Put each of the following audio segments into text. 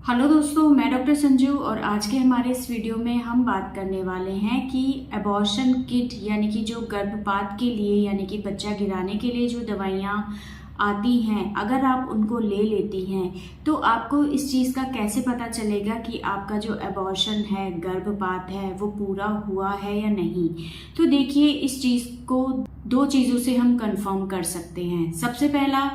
Hello दोस्तों, मैं doctor Sanju और आज के हमारे इस वीडियो में हम बात करने वाले हैं कि एबॉर्शन किट यानी कि जो गर्भपात के लिए यानी कि बच्चा गिराने के लिए जो दवाइयाँ आती हैं, अगर आप उनको ले लेती हैं तो आपको इस चीज़ का कैसे पता चलेगा कि आपका जो एबॉर्शन है, गर्भपात है, वो पूरा हुआ है या नहीं। तो देखिए, इस चीज़ को दो चीज़ों से हम कंफर्म कर सकते हैं। सबसे पहला,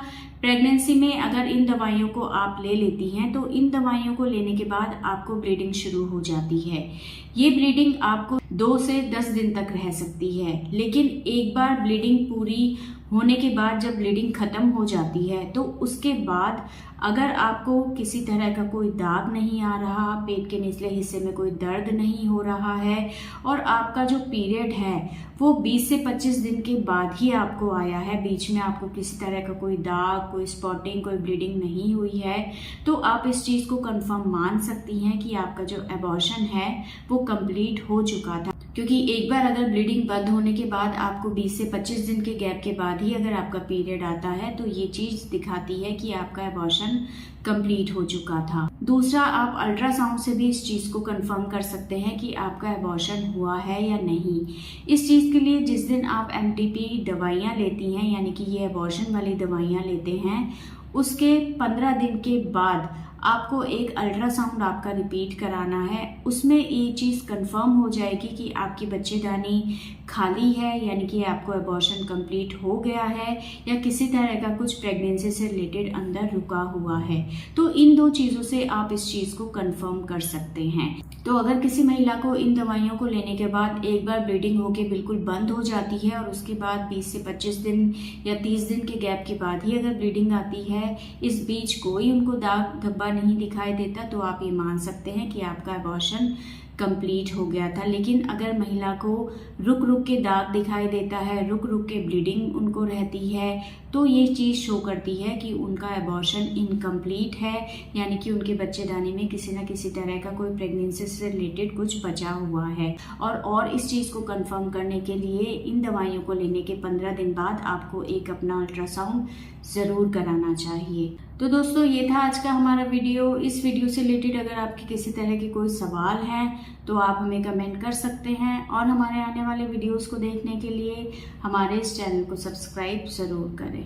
प्रेगनेंसी में अगर इन दवाइयों को आप ले लेती हैं तो इन दवाइयों को लेने के बाद आपको ब्लीडिंग शुरू हो जाती है। ये ब्लीडिंग आपको 2 से 10 दिन तक रह सकती है, लेकिन एक बार ब्लीडिंग पूरी होने के बाद जब ब्लीडिंग खत्म हो जाती है तो उसके बाद अगर आपको किसी तरह का कोई दाग नहीं आ रहा, पेट के निचले हिस्से में कोई दर्द नहीं हो रहा है और आपका जो पीरियड है वो 20 से 25 दिन के बाद ही आपको आया है, बीच में आपको किसी तरह का कोई दाग, कोई स्पॉटिंग, कोई ब्लीडिंग नहीं हुई है, तो आप इस चीज़ को कंफर्म मान सकती हैं कि आपका जो एबॉर्शन है वो कंप्लीट हो चुका था। क्योंकि एक बार अगर ब्लीडिंग बंद होने के बाद आपको 20 से 25 दिन के गैप के बाद ही अगर आपका पीरियड आता है तो ये चीज़ दिखाती है कि आपका एबॉर्शन कंप्लीट हो चुका था। दूसरा, आप अल्ट्रासाउंड से भी इस चीज़ को कंफर्म कर सकते हैं कि आपका एबॉर्शन हुआ है या नहीं। इस चीज़ के लिए जिस दिन आप एमटीपी दवाइयाँ लेती हैं यानी कि ये एबॉर्शन वाली दवाइयाँ लेते हैं, उसके 15 दिन के बाद आपको एक अल्ट्रासाउंड आपका रिपीट कराना है। उसमें ये चीज़ कंफर्म हो जाएगी कि आपकी बच्चेदानी खाली है यानी कि आपको एबॉर्शन कंप्लीट हो गया है या किसी तरह का कुछ प्रेगनेंसी से रिलेटेड अंदर रुका हुआ है। तो इन दो चीज़ों से आप इस चीज़ को कंफर्म कर सकते हैं। तो अगर किसी महिला को इन दवाइयों को लेने के बाद एक बार ब्लीडिंग होके बिल्कुल बंद हो जाती है और उसके बाद 20 से 25 दिन या 30 दिन के गैप के बाद ही अगर ब्लीडिंग आती है, इस बीच कोई उनको दाग धब्बा नहीं दिखाई देता, तो आप ये मान सकते हैं कि आपका एबॉर्शन कंप्लीट हो गया था। लेकिन अगर महिला को रुक रुक के दाग दिखाई देता है, रुक रुक के ब्लीडिंग उनको रहती है, तो ये चीज़ शो करती है कि उनका एबॉर्शन इनकम्प्लीट है, यानी कि उनके बच्चेदानी में किसी न किसी तरह का कोई प्रेगनेंसी से रिलेटेड कुछ बचा हुआ है। और इस चीज़ को कंफर्म करने के लिए इन दवाइयों को लेने के 15 दिन बाद आपको एक अपना अल्ट्रासाउंड ज़रूर कराना चाहिए। तो दोस्तों, ये था आज का हमारा वीडियो। इस वीडियो से रिलेटेड अगर आपके किसी तरह के कोई सवाल हैं तो आप हमें कमेंट कर सकते हैं और हमारे आने वाले वीडियोस को देखने के लिए हमारे इस चैनल को सब्सक्राइब ज़रूर करें।